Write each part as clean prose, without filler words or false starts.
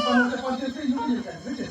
panggil panggil itu ini kan, betul?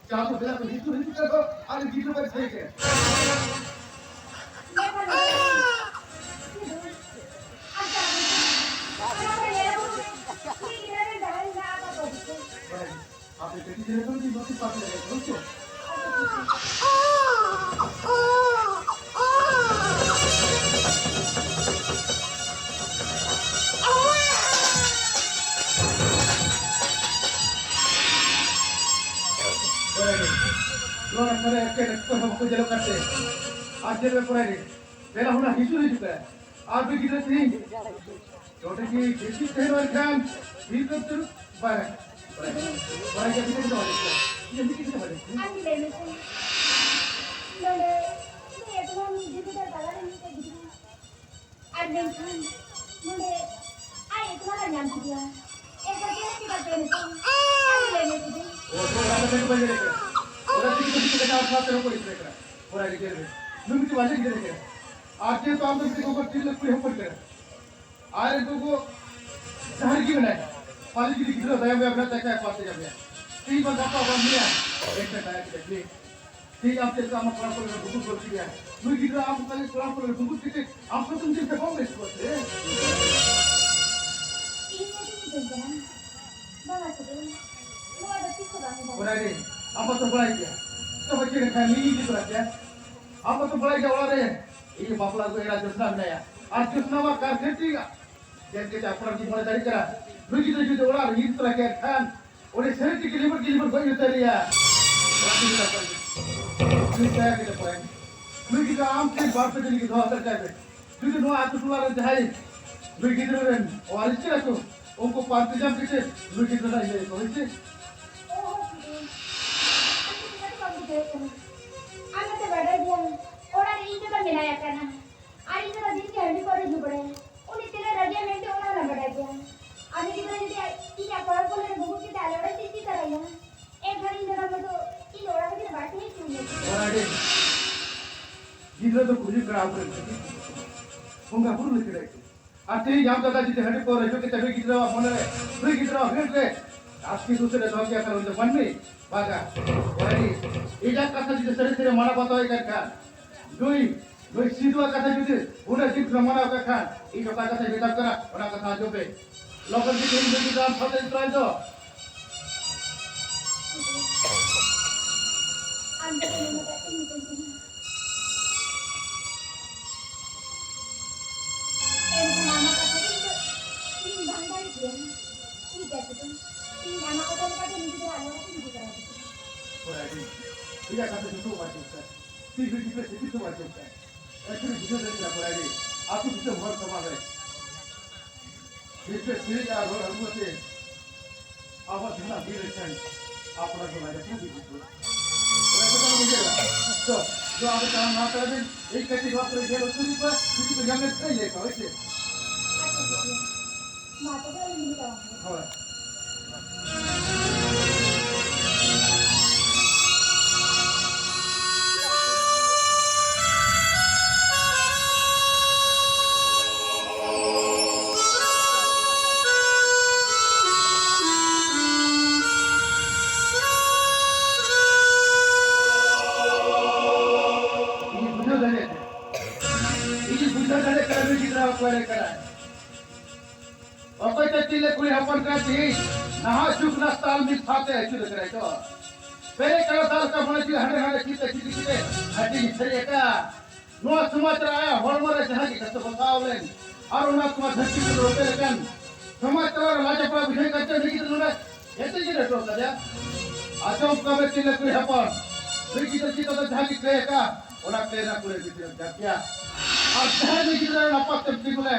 Jangan bilang begitu, itu kan ada gitu kan saya. Apa itu dia kan di notis pakai itu. लोग मेरे के हमको जलो करते आज jail में पड़े मेरा होना हिस्सू नहीं चुका है आप भी किधर थी छोटे की किसी शहर वाले खान भी तो तुम बाहर बाहर क्या किधर जाओ ये भी किधर बाहर आंटी ले में से लोगे ये तो हम जिधर बाहर नहीं के दिख आदमी खान लोगे आए तुम्हारा नाम किया एक बार की बात है आंटी ले में से वो तो रात में बजे लेके और किसी के साथ साथ को इस लेकर पूरा लेके मैं मुझे वाले किधर लेके आज के तो आप किसी को चीज कोई हम पड़ आ रहे तो को शहर की बनाए पाली की किधर दया में अपना तक है पाते जब तीन बार आपका बन गया एक का टायर देखिए ठीक आप तेरे काम अपना पर बुक कर दिया मैं किधर आप कल काम पर बुक किते आपको तुम से कौन बेच सकते हैं बोला apa tu belai dia? Tu macam ni kami ni tu aja. Apa tu belai dia orang ni? Ini bapa lagu era Josna ni ya. आज Josna mak kerja tiga. Jadi kita apa lagi mulai dari kera. Begitu juga orang ini tu lagi kan. Oleh sehari kilometer banyak tadi ya. Berarti kita pergi. Ini saya kita pergi. Begitu am ke bar pe jadi kita hotel जाए. Begitu no आतु तुला रहते हैं. Begitu kan. और इसके तो उनको party जब किसे begitu ना ये तो इससे आने तो बड़ा दिया और आने इनके तो मिलाया करना आने तो दिन के हंडी पर जो बड़े उन्हें तेरे रजिया में तो उन्हें ना बड़ा दिया आने की वजह से ये क्या पढ़ को लेने बुक की ताले वाले चीज़ कर रही है एक घर इन जगह में तो इन औरत की बात नहीं सुननी और आगे जिधर तो कुछ खराब कर सकती होगा पूर्ण लिख रहे आते ही जाम दादा जी हंडी पर रखो कि तभी किधर आप बोले तभी किधर आप हिट रहे आज की दूसरे दो क्या करोगे मन में baga wali ijak kata jadi seri-seri mana batoi kan doi sidua kata jadi udah jip mana kan ini kata beta kara orang kata jobe lokal di sini di dalam hotel itu aja anda ini mata ini penting nama kata ini bangga dia ini kata ini nama kata ini kita ada tidak kata itu macam apa? Tiga itu macam apa? Actually video dari apa lagi? Aku bisa buat sama lagi. Jadi saya ada orang tu awak jangan direkan apa lagi ada pun begitu. Orang tu kalau begitu, so apa cara nak ada? Kati dua kali dia lalu ni pas, itu jangan saya kau itu. Mata tu ini kita. Oh. चिल्ले कुड़ी हपन करती नहा चुकना ताल में फाते है चुद करे तो पहले करो साल का बने चीज हंडे हंडे चीते हड्डी छरिए का नो समाचार आया हॉर्मोन जहां की कतो बताओ लेन और उना तुम धरती को रोके लेकिन समाचार राजा पर विषय करते नहीं तो ना ऐसे ही रटो का आजम कबे चिल्ले कुड़ी हपन देखी तो चीतो तो जहां की कहे का ओना प्रेरणा कुड़ी की क्या और जहां में की तरह नपक तब की बोले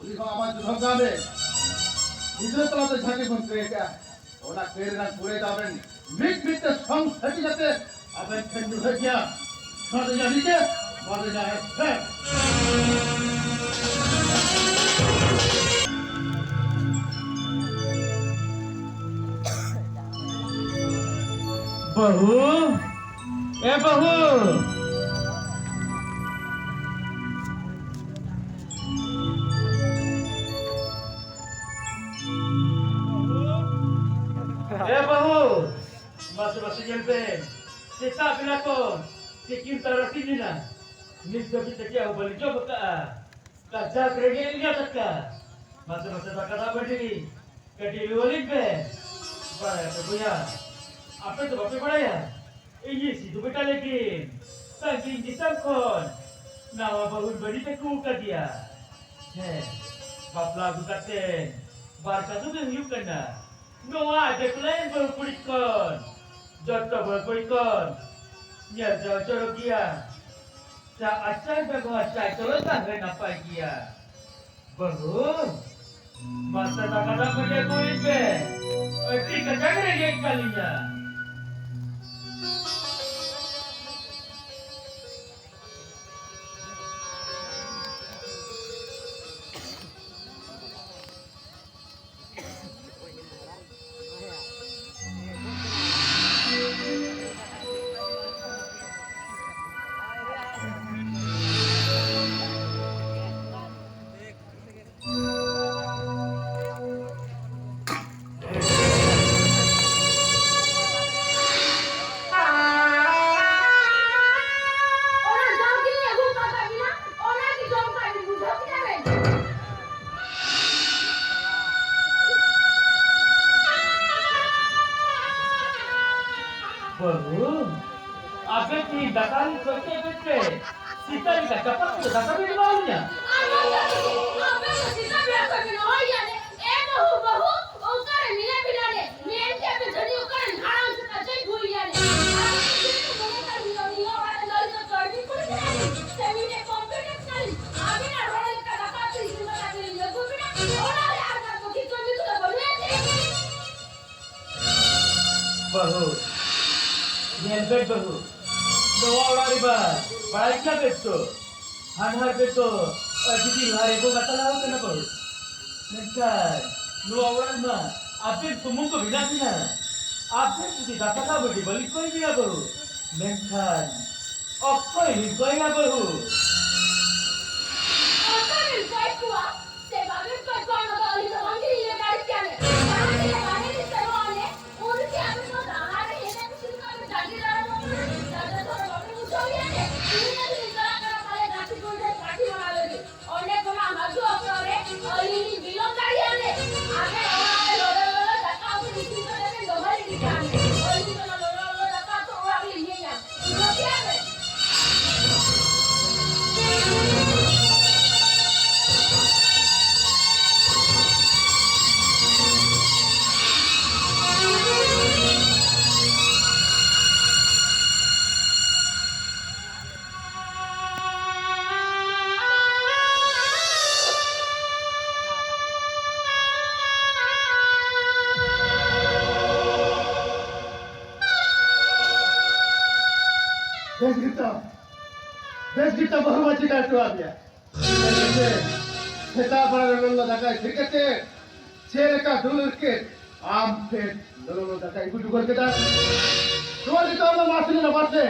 उन्हीं को आवाज धोखा दे इधर तो तो झाके बन कहे क्या ओना प्रेरणा कुड़ी दाबन मिट मिट सम सटी जाते अब ठंड हो गया मर जा नीचे मर जाए बहू ए बहू ए बहू बस गेलते kita pinakon tikim tarasi nina nis gabi takia ubali jo baka kaja krege liya takka masa takka badi kadi luolin be bara to buya ape to bape bada ya ini si tu beta lekin saking disam kon nawa bahun badi takku ka dia he bapla gukate bar ka tu hiu kana noa deklen baru purikon Jatuh berkuikon, nyar jauh jauh dia. Tak asal bagai asal terus tak kenapa dia. Baru masa tak ada kerja kulit be. Erti kerja kerja kalinya. Baru, apa ni datang kerja Sita ni kat dapat tu datang di bawahnya. apa sisa biasa bina हो या ने ए बहू ओकर मिले बिना ने main के पे जड़ी ओकर हां से कचै भूल या ने तो बोले कर नियो वाले लल तो करनी पड़ गई सेमिने कॉम्पिटेंस कर आगे ना रोड का लगा तो इस में लगा ले को बिना ओला यार का तो की तो भी तो बोले Baru, nyelbet baru. Doa orang riba, baiknya betul. Hanhar betul. Jadi hari itu kata lau kena baru. Nenkan, doa orang mah. Apa semua ko bina bina. Apa jadi kata lau beri balik kau bina baru. Nenkan, apa ini kau yang baru. apa ni kai kuah sebagai kai kuah nak ali तो हम ही ये गाड़ी क्या ने गाड़ी ये गाड़ी ni सेवाने उनके अभी तो आहार ये ने कुछ का गाड़ी रहा दादा तो बाबू मुझे या ने इन्हें भी निकला कर मारे गाड़ी को दे गाड़ी बना लेगी और ने को मधु अपने अली बिलों गाड़ी आने आगे और लोड़ा धक्का उसे नीचे को लेके लोहरी दिखाने और इसी को लोड़ा धक्का तो और अगली ये या तो क्या है बेस गिट्टा बहु बच्ची का टुआ दिया खेता बड़ा लोलो दका क्रिकेटे शेर का डुलर के आम पे लोलो दका इकु डुगर के दा तोरी तो ना मासले ना बाते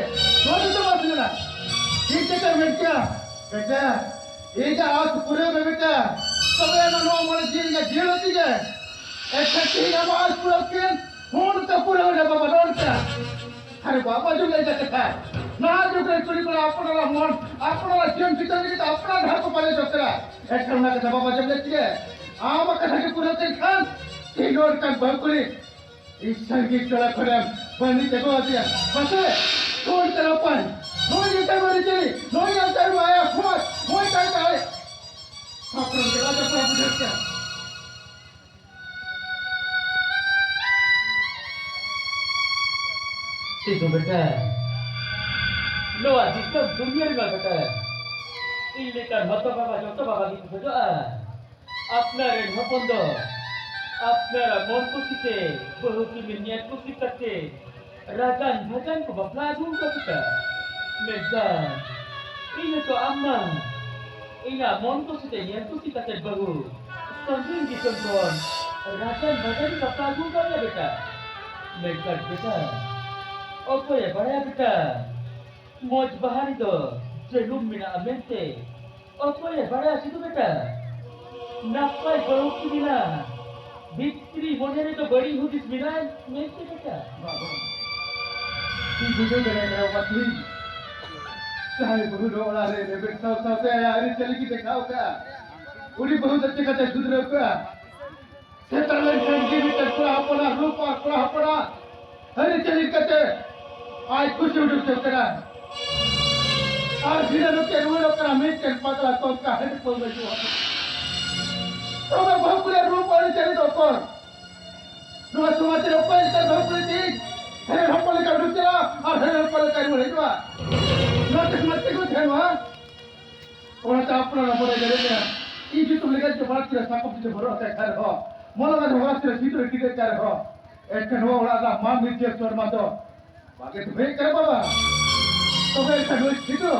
तोरी तो मासले ना ठीक है बेटा ये जा आज पूरे में बेटा सबे ना नो मोर जीन का जेल होती है ऐसा ठीक है आज पूरा के फोन तो पूरा हो बाबा डोंट का अरे बाबा जो ले जाते था ना जो करे चोरी करे अपना मन अपना जेम चितन के अपना घर को पाले सकता है एक करना के बाबा जब लेती है आमा कथा के पूरा ते खान तिगोर का बकुरी इस संगीत कला खड़म बनी ते को दिया बसे कौन तेरा पान नोई ये मरी चली नोई अंतर आया फुट मोई काय काय आपन के राजा प्रभु देखा Itu betul. Lo adik tu dunia ni betul. Ini kan mata bapa jodoh bapa di berdoa. Apna ren hapondo. Apna ramon pusite. Bahu ki minyak pusikate. Ragan bhajan ko bapla dun ko kita. Mega. Ini tu amma. Ina mon pusite niat pusikate bahu. Sambil ditonton. Ragan bhajan bapla dun ko kita. Mega betul. Opo ya para kita moj bahari do jelum mina amente opo ya para situ beta napai baru kina bitri monere to badi hudis mina mente beta बाबा इबुदे करे वतली चाहे बहुत रोला रे बेट सब से यार चली की दिखाओ का उड़ी बहुत अच्छे का सुधरो का सेटरले संगी भी तक अपना रूप अपना हरे चली कते आज कुछ उड़ चकरा और फिर रुके वो लोग का मीट के पतला तो का हेड को में जो तो मैं बहुत पूरे रूप और चली तो कौन नो समाज रे ऊपर से बहुत पूरी चीज है हम पर का रुक चला और है पर का वो हेडवा नो किस्मत को ध्यानवा और तो अपना ना पड़े गए क्या ई जो तुम लगे जो बात की साको पीछे भरोसा है कर हो मोला का होगा से सीधे टिके कर हो एक हो वाला मां मिर्जे चोर मा तो बाकी तो भेज कर बाबा तो वे सगळे ठिको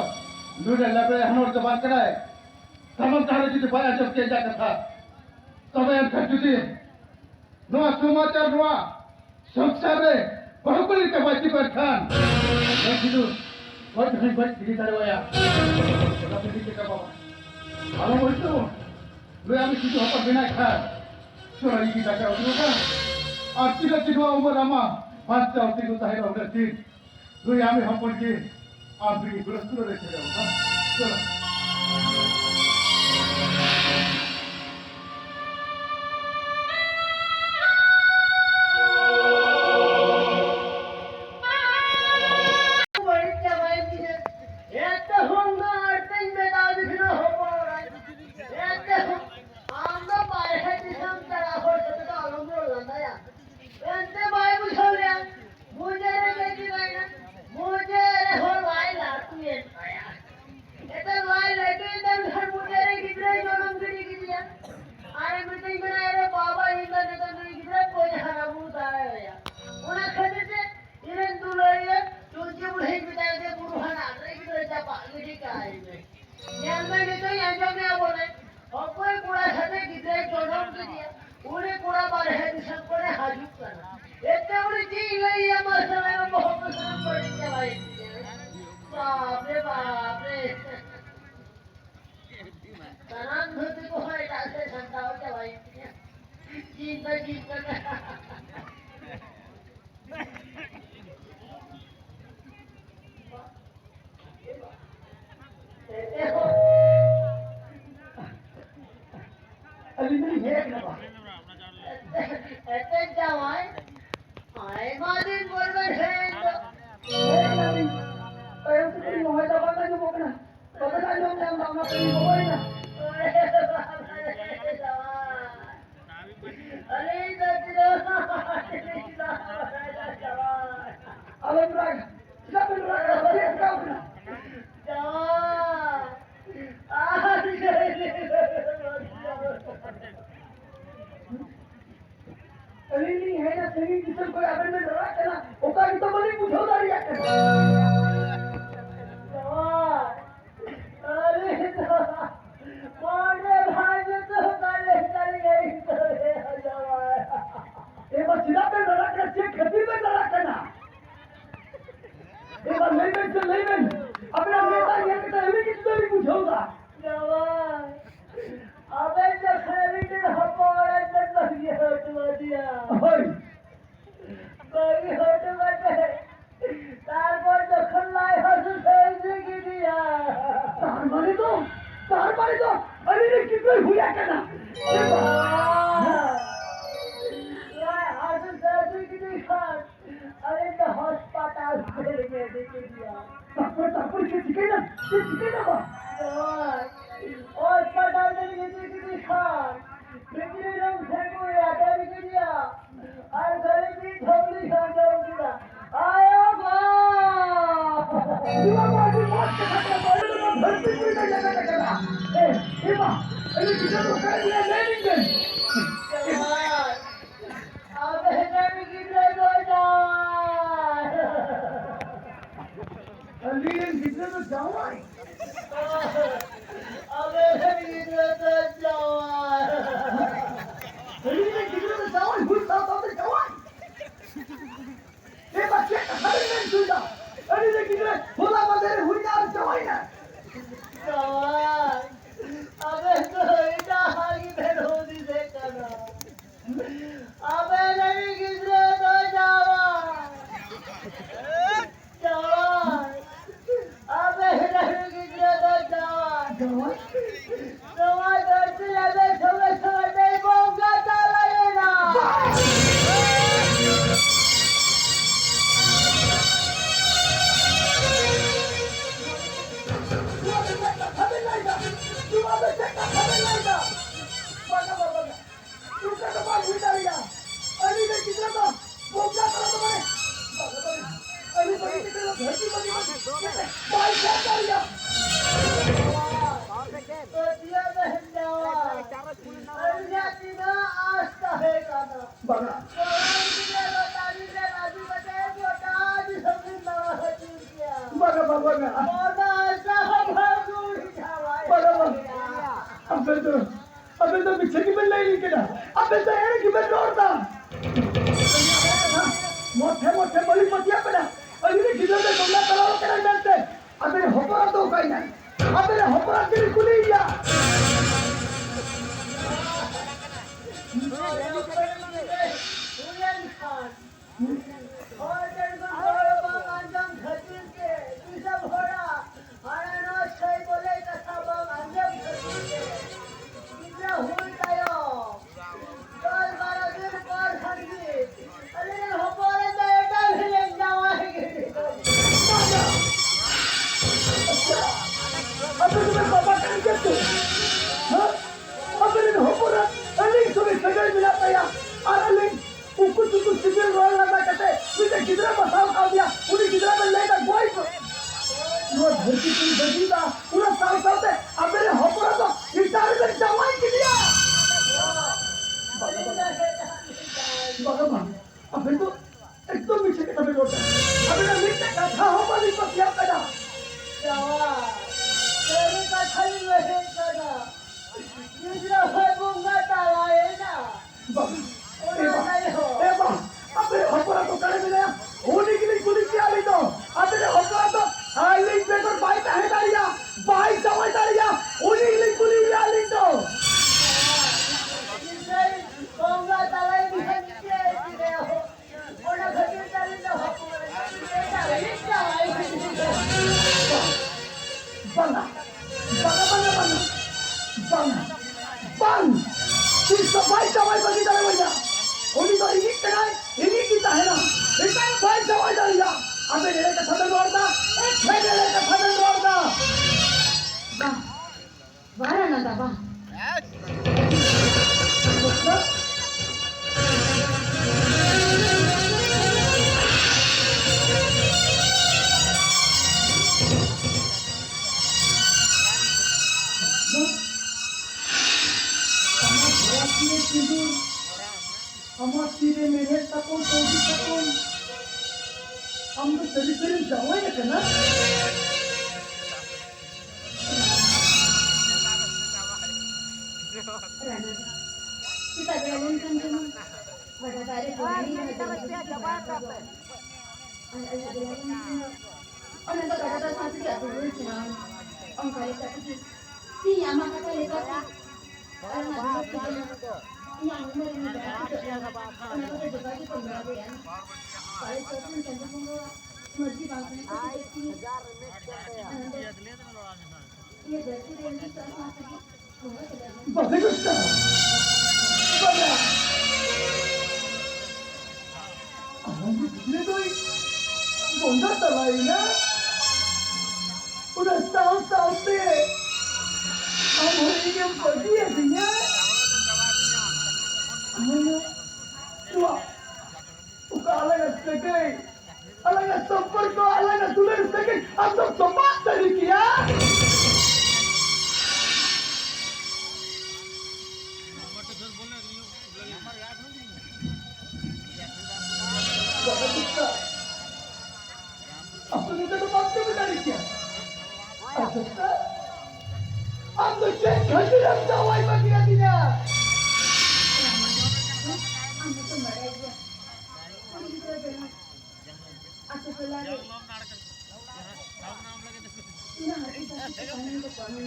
लुडे लबे हनोर तो बात कराए तमन तारे जी बाया जब के जा कथा तबे अंतर जुदी नो समाचार नो संसार रे बहुकुली के बाती पर खान मैं किदु बहुत नहीं बच दिली तारे वया तबे दिके का बाबा आलो बोलतो लो आमी किदु हपर बिना खा सोरा की दाका उनो का और तिला तिवा उमर आमा बादशाह होती को ताहे होगा ठीक तो यहाँ में हम पढ़ के आप भी गुलस्तुर रखे जाओ चलो তারপর তো Ini kita bukan dia landing kan? Jawab. Abang dari kita jawab. Landing kita tu jawab. Abang dari kita jawab. Landing kita tu jawab. Hul tahu tahu tu jawab. Ini macam apa yang sudah? Landing kita bola macam hul tahu jawab na. Jawab. Abang tu ina lagi berhenti sekana. Abang dari kita jawab. Jawab. Abang dari kita jawab. Jawab. Semua kerja abang semua dari bongkar tak na. Dia berjawab. Artinya tidak asta hekana. Orang kita tadi dan adu baca boda di samping bawah hatinya. Boda sahabat guru jawab. Abel तो पीछे की बल्ले ही किया अबे तो यार की बल दौड़ता मोटे बड़ी पतिया पड़ा अभी ने किधर से तुमने तलाव कर डालते अबे होपरा तो कहीं नहीं अबे होपरा की कुली या Hujan Khan. और जब बड़ा अंजम खतीर के किसा भोड़ा हरा नाच खाई बोले कथा बाग अंजम खतीर के कितना हुई तायो कल 12 दिन पर खंडी अरे हमारे बेटा भी ले जावाएंगे अबे तुम्हें बाबा कहीं के तू हाँ अबे ने होपरा अली तुम्हें सगल मिलाता या अरे कुछ सिविल रोल लगा कहते मुझे किधर बसाव कर दिया उन्हें किधर में लेकर कोई वो धरती की बजीदा पूरा साल से अब मेरे होपरा तो इटार में जवाई के दिया भगवान अबे तो एकदम पीछे के तबे लौटा अबे ना लिखते कथा हो वाली पर क्या करा जवाब तेरी कथा ही वही करा दूसरा है बुंगा ताला है ना अबे होपरा तो करे मिला होने के लिए कुली क्या ली तो अबे होपरा तो आईली पेपर बाइक है डालिया बाइक दवाई डालिया होने के लिए कुली क्या ली तो जिसे बुंगा ताला ही है नीचे गिरे हो ओना खतीर डाली तो बेटा ले जाए बंगा फिर सफाई बगी डाले भैया होनी तो इन्हीं की है ना इसका भाई दवाई डालिया अबे मेरे का खतम दौड़ता एक खेले का खतम दौड़ता वारा ना दबा আমার তীরে মেরে তখন তৌদি তখন আমরা সেলিব্রেট যাওয়াই না কেন Rana, kita berani kan cuma pada tarik ini ada orang tak ada satu dia turun senang orang kali tak si ama kata lepas orang ada kita yang umur ini dah kita orang kita juga kita pembelajaran kali satu macam tu mesti bangsa itu ये जैसे range का साथ है Bagus Bada Alam ni tu Gonda talai na Udah tahun-tahun ni Kamu ini yang pergi ya dia Kamu Tua Uka alaga sebagai Alaga sopor ko alaga tular sebagai Atau tomat tadi kia lagi. Ina hati tak kami itu kami.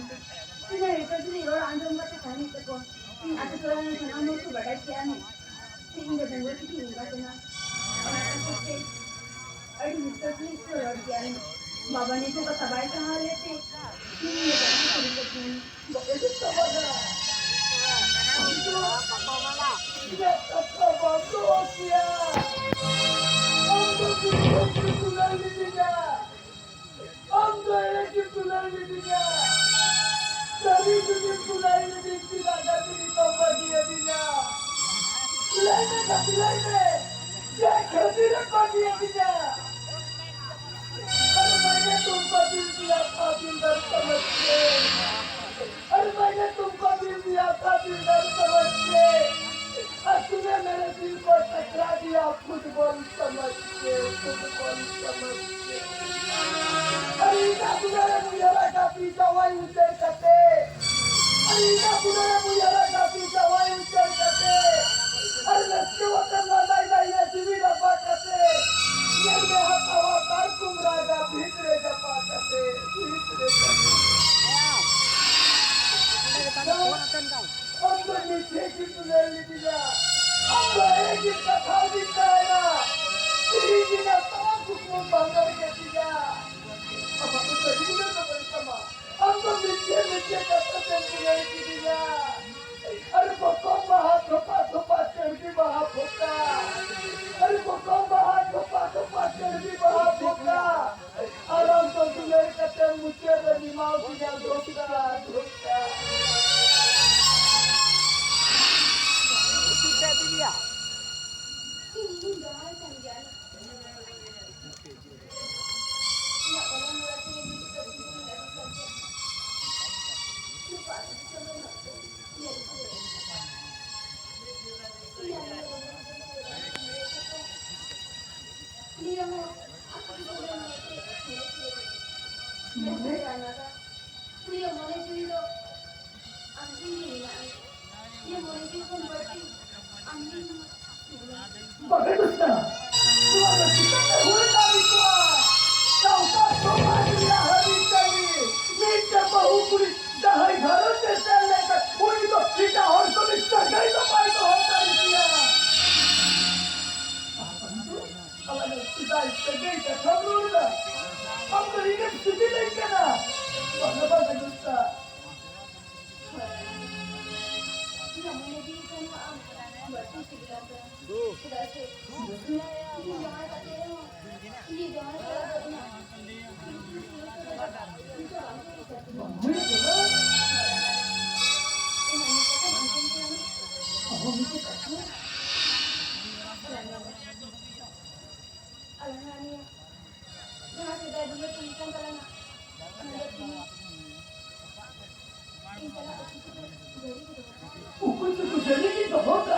Ina itu sini orang anjung baca kami itu kau. Ini aku orang yang senang itu badai kian. Ini dia dengar itu ini baca na. Aduh itu sini itu orang kian. Bapa ni tu kata baik kah lete. Ini dia dengar itu ini. Bapa itu sabar dah. Tidak apa-apa dia. Untuk tulang di dia. Anda yang tulang di dia. Dari tulang di tidak ada di tempat dia. Lainnya. Dia kerja pagi dia. Armanya tempat dia pagi dan semestinya. Armanya tempat dia pagi dan semestinya. Aslinya मेरे दिल को टकरा दिया football समझ के arena Pujara मुझे का पीछा वाई उतर करते अरीना पुजारा मुझे का पीछा वाई उतर करते अरे लक्ष्य वतन लाइ ये जीवी रफा करते ये में हवा तार कुमरागा भीतरे जपा करते अंदर नीचे की तुले लिया अंदर एक ही कथा दिखता है ना तेरी जीना तमाम कुछ बंदर के दिया अब तो सही में तो बंदमा अंदर नीचे कथा तुले लिया अरे वो कौन बाहर थोपा चढ़ी बाहर फोका अरे वो कौन बाहर थोपा चढ़ी बाहर फोका आराम तो तुले कथे मुझे रनिमाओ की धोखा ini jangan jangan. Ya orang lelaki ini kita tidak bisa. Lupa kita mengaku. Ya itu. Iya. Dia mau aku sudah mati. Mana anak? Dia mau itu. Anjing ini. Dia mau itu converti. Anjing. Bagaimana? Tuhan kita terhuri dari Tuhan. Kau tak semua dia hari ini. Minta bahupuri dahai gharan se chalne ka puri to kita aur to sagai to pai to hota dia. Allah ne kita sagai ka khabur da. Hum to ini sthiti nahi kana. Bhagwan gusta. Namanya di sana berarti sekitar sudah sih. Ini jangan kata ini jangan kata Alhamdulillah. Jangan sudah dia tulisan kalau कुछ गुजरने की तो होगा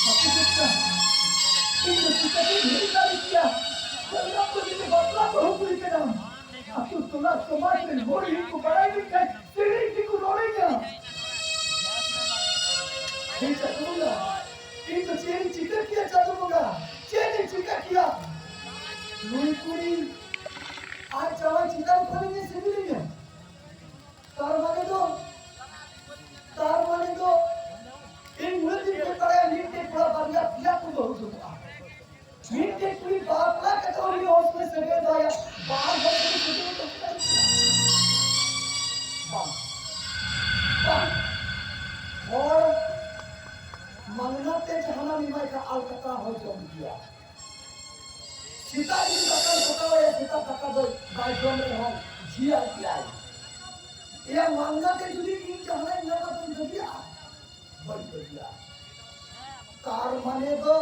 आपको कितना इन बच्चों ने मेरी तारीफ किया जब आपको जिन्हें बदला बहु पूरी के नाम आपको सुना समाज में मोड़ी को बड़ाई भी कर तेरी को रोड़ेगा ये चतुर्गा इन बच्चे ने चिकर किया चतुर्गा चेने चिकर किया लोई पूरी आज जवान चिकर खोलने में सिविल है तार माने तो इन मुल्क के तरह नीचे पूरा बंदा किया तो बहुत होता नीचे पूरी बात ना कहते हो ये उसमें सगे तो या बाहर से कुछ तो और मंगना ते जहाना निमाई का अलकता हो जम गया सीता जी का या सीता का दो बाइक में हो जिया किया ये मांगा के जुदी इन जहां ना तुम जगिया बड़ी बढ़िया कार माने तो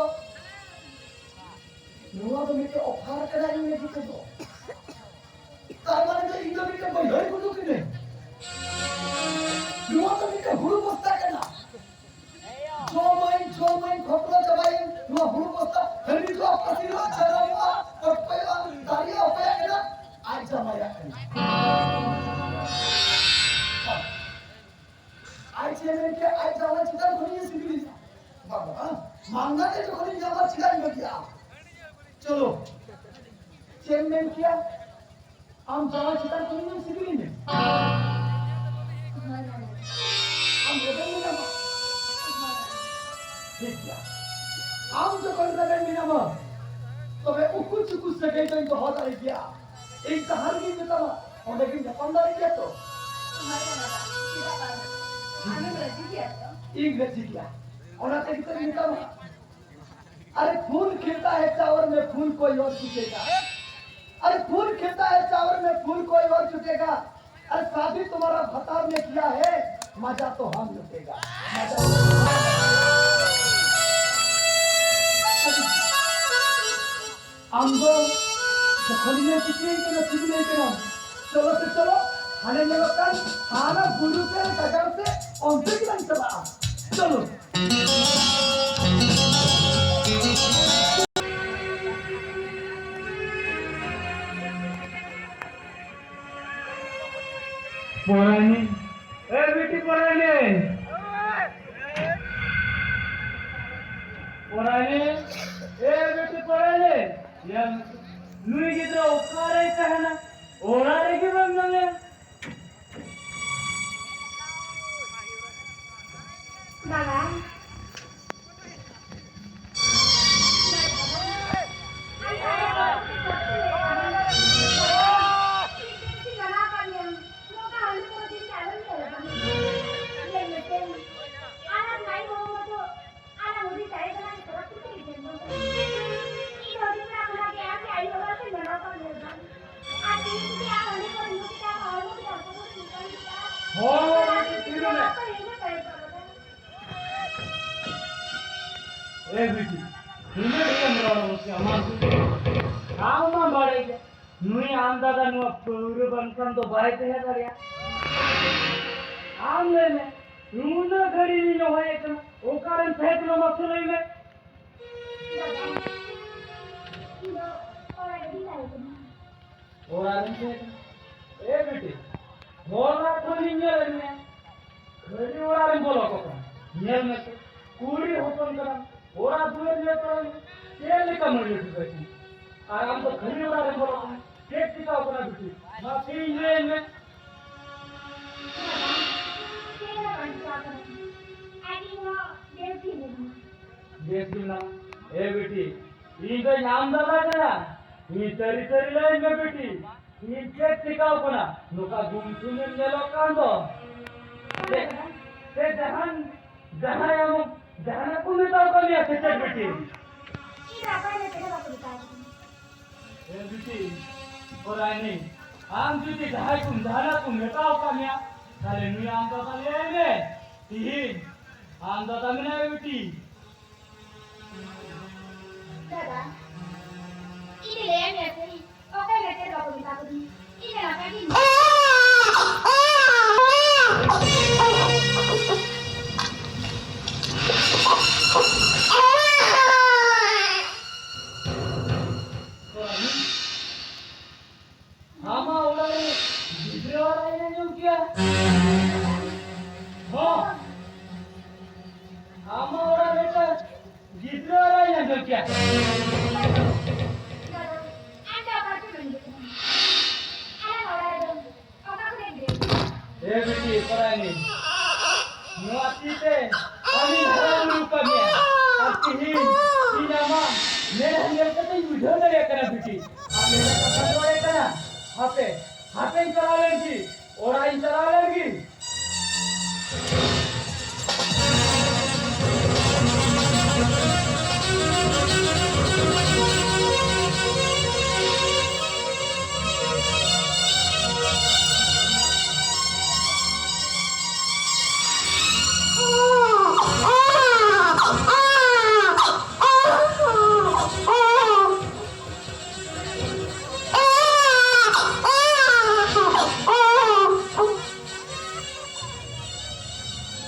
नुआ तो मिटे ऑफर करा इन में दिक्कत हो कार माने तो इन मिटे बढ़ई को कि नहीं नुआ तो मिटे हुरु बस्ता करना जो माइन खपरा जबाई नुआ हुरु बस्ता हरी को पसीरो चरावा और पे दारिया पे करना आज जमाया आज ये के आज जावा चिकन खोली सिविल बाबा मांगा के जो खोली जावा चिकन में गया चलो चेयरमैन किया आम जावा चिता कोनी सिविल में आम रेबेन नामा ठीक है आम जो कर रेबेन नामा तो वे उकुच कुछ सके तो इनको होता है क्या एक हर की जता और लेकिन जापान दारी क्या तो इंग्रजी क्या और आते कितने निकल अरे फूल खिलता है चावल में फूल कोई और छुटेगा अरे फूल खिलता है चावल में फूल कोई और छुटेगा अरे शादी तुम्हारा भतार ने किया है मजा तो हम लुटेगा आमगो खलिए किसी के नसीब नहीं करना चलो से चलो खाने में लोग कर खाना गुरु से कगार से औंधे की रंग चला चलो पोरानी ए बेटी पोरानी पोरानी ए बेटी पोरानी या नुई गिद्रा उकारे कहना ओरारे की बंदने बाबा हो बेटी तीनों ने ए बेटी तुम्हें भी हमरा उसके अमान काम में बाड़े के नुई आम दादा नु पूरे बनकन तो बाय ते है दरिया आम ले में नुन घड़ी नी नो है एक ओ कारण फेंक लो मसले में और आदमी से ए बेटी बोला तो नहीं है घड़ी वाला बोलो को नियर में पूरी हुक्म करा ओरा दूर ले तो ये लिखा मर गई आराम तो घड़ी वाला बोलो केक टिका अपना बेटी माफी ले में देख ना ए बेटी ई तो नाम दादा ना ई तरी तरी ले में बेटी ई केक टिका अपना नुका गुम सुने ले लो कांदो ते जहान जहां हम जहां को में तो कमी है ते बेटी ए बेटी और आई नहीं आम जुती ढाई कुम धाना कुम मेटाओ कमिया खाली नुई आम दादा ले में तीन आम दादा में ना बेटी दादा ini le ya me fui o kai me te ko ta ko ini la ka ki आमा ओला दूसरे वाला है जो क्या हो आमा ओला बेटा दूसरे वाला है जो क्या ए बेटी परानी मुआती ते अभी हराम रुका में आती ही इनामा मेरे हंगर का तो वीडियो ले करना बेटी मेरे कपड़े वाले करना हाथे हाथे चला लेगी और आई चला लेगी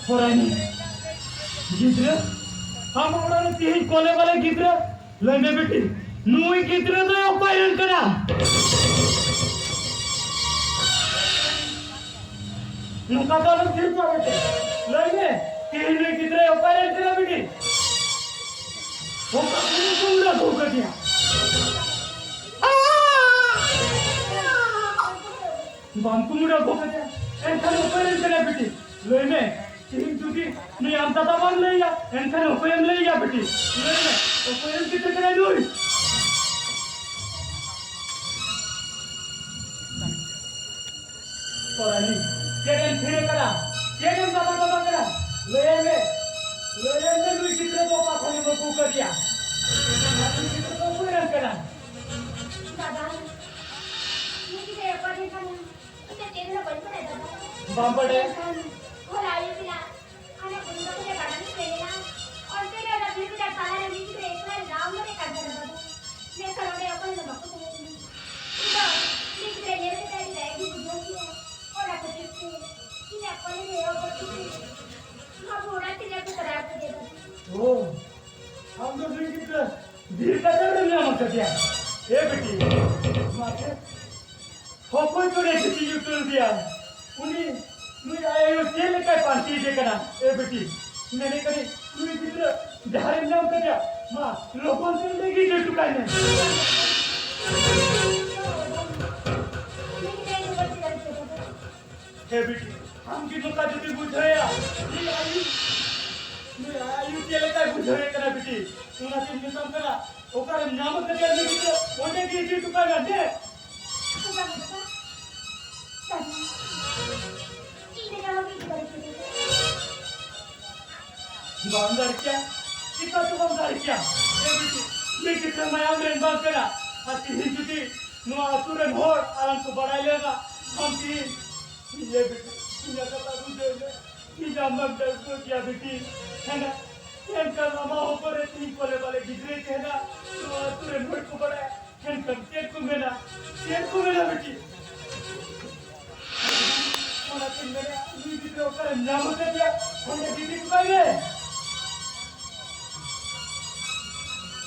पोरानी गिद्र हम ओराने तीन कोले वाले गिद्र लेने बेटी नुई गिद्र तो उपायन करा नुका तो लोग फिर पड़ते लेने तीन गिद्र उपायन करा बेटी वो कभी तुम ना धोखा दिया Bangku muda bokatnya, enkan operan kena beti, loime, sihim tudi, ni amta tabang lei ya, enkan operan lei ya beti, loime, operan kita kena doi. Orani, jangan kiri kena, jangan tabang kena, loime, loime lui kita bawa kali bawa kerja, nanti kita operan kena. दादा मी तिथे apartment खाली ते तेलला बंद आहे दादा बांबडे हो live तिला आणि पुन्हा तुझ्या गाडीने केलेला और ते काय रात्री तुझ्या कानाने मी तिथे एकला जाम मध्ये काढलं दादा मी खरं आपण नको तुम्ही इथं मी तिथे नेले ते काही जायची बुद्धी और आता ते तिने आपण हे ओपन हा घोडा तिला करायला देतात हो हम तो नहीं कितना धीर का चल रहा है मत ए बेटी माथे हो कोई तो नहीं किसी यूट्यूब दिया उन्हीं मुझे आया यो तेल का पांची दे करा ए बेटी मैंने करी मुझे कितना धारे नाम कर दिया माँ लोगों से लेगी जो टुकाई ने ए बेटी हम की दुकान जो भी बुझाया ये आयु तेल का बुझाया करा बेटी तुना तीन निजाम करा ओकर नाम कर दिया लेकिन ओने की जी टुकाई ना दे बांधर क्या कितना तो बांधर क्या ये कितना माया में बांध करा आती हिंदुती नो आतुरन हो आलम को बढ़ा लेगा हम की ये बेटी ये कथा बुझे ये जामक दर को क्या बेटी है ना इनका मामा ऊपर है तीन कोले वाले गिरे थे ना तो आतुरन हो को बढ़ा इनका तेल को मेला बेटी और तीन मेरे अभी भी तो कर नाम कर दिया हमने दीदी को कहे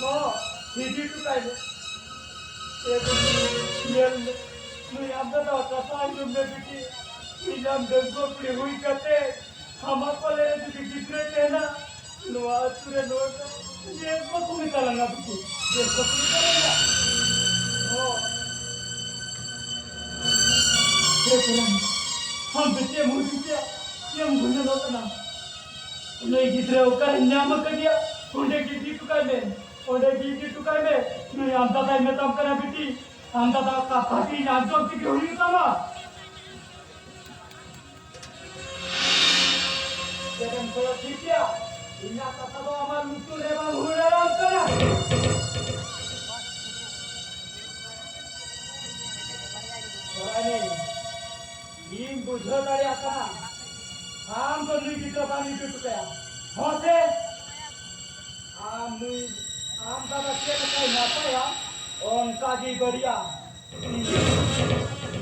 हो दीदी को कहे ये मैं अब तो कथा जो मैं बेटी ये नाम दंगो पे हुई करते हम आपको ले रहे थे गिरे थे ना लो आतुरे लो ये को तुम निकालना बेटी ये को तुम निकालना हो हम बेटे मुझे ये मुझे लोग ना नहीं गिरे होकर नाम कर दिया उन्हें गिरी टुकाई में उन्हें गिरी टुकाई में मैं आंधा था मैं तब करा बेटी आंधा था का पार्टी नाम तो की हुई था ना लेकिन तो ठीक है इन्हें का तो हमारे मुट्ठू रे बाल हो रहा है करा इन बुझो तारी आता आम तो नहीं कितना पानी पी चुका है होते आम का बच्चे का कोई ना पाया उनका जी बढ़िया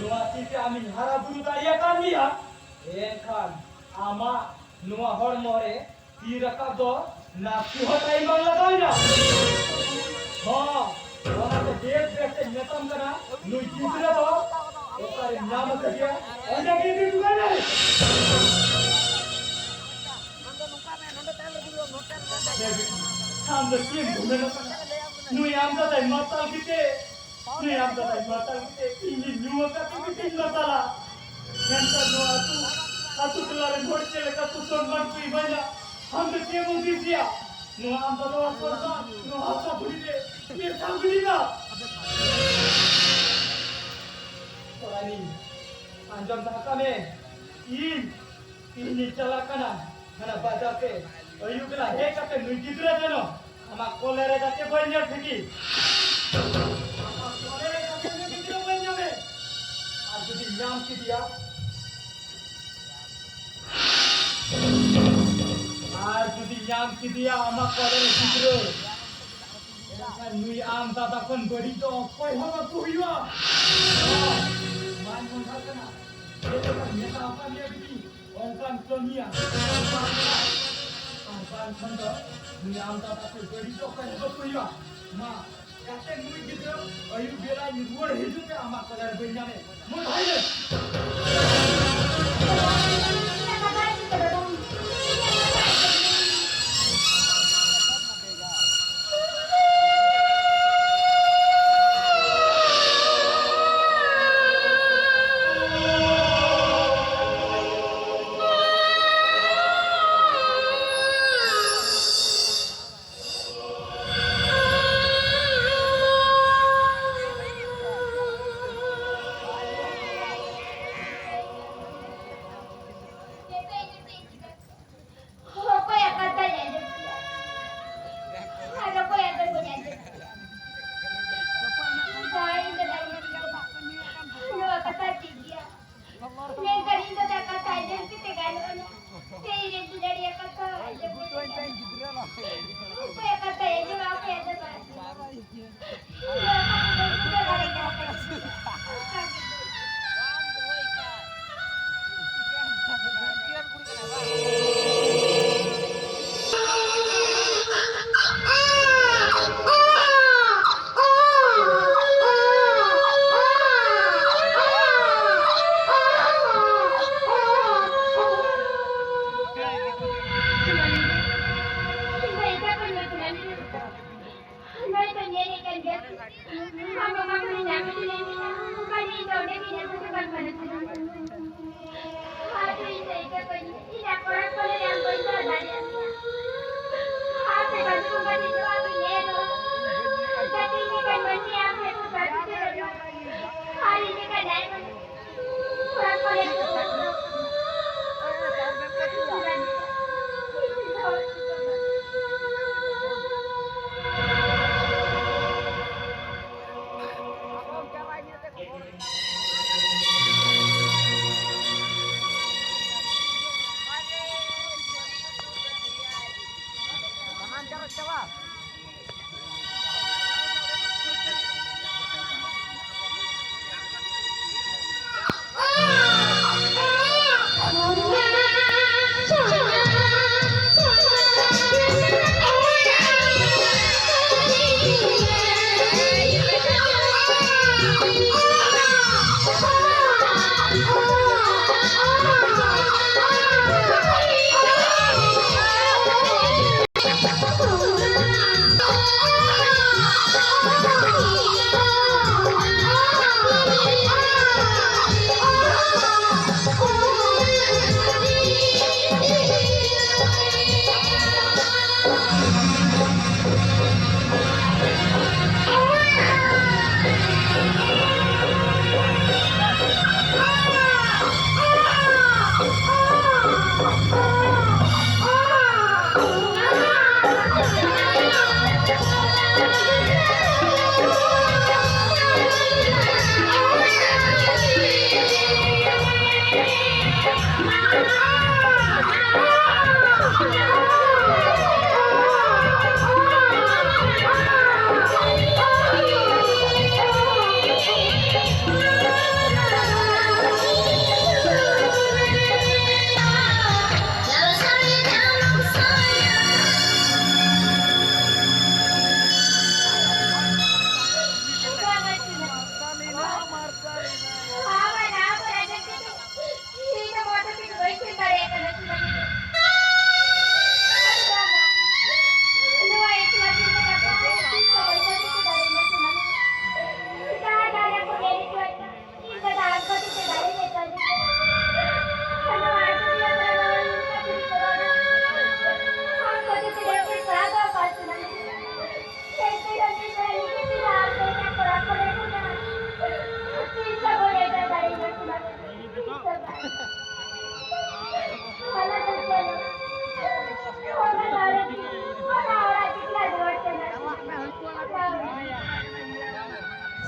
नुआती से आमी हरा बुरु दारिया कर लिया एक खान आमा नुआ हर मोरे तीर का दो ना सुहत आई मांग लगाया हाँ वहाँ से देख देख से नेतम करा नुई जितने दो ओकर नाम कर दिया अन्य की भी दुकान है हम लोग ये घूमने लगते नुई आम का टाइम माता किते नुई आम का टाइम माता किते इन्हीं नुआ का तो किते माताला कैंसर नुआ तू तुलारे घोड़ चले का तू सोन मन की बना हम लोग ये मुझे दिया नुआ आम का तो आपको नुआ का बुरी दे ये सब बुरी ना Orani, anjam dah kami, ini celakana, mana baca pe, ayu kena hek kate nujidra jeno, ama kolera jate banyak lagi, ama kolera jate nujidra banyak le, jadi nyam si dia, jadi nyam si dia, ama kolera nujidra. Nui am tata kon beri to koi hama kuhiwa man mon kana itu kan nyata apa dia begini orang dunia kan kondo nui am tata kon beri to koi hama kuhiwa ma kate nui gitu ayu bela ni ruar hidup ke ama kalar benyame mon haile Upaya kata ya juga apa ya dapat.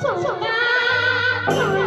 Sudah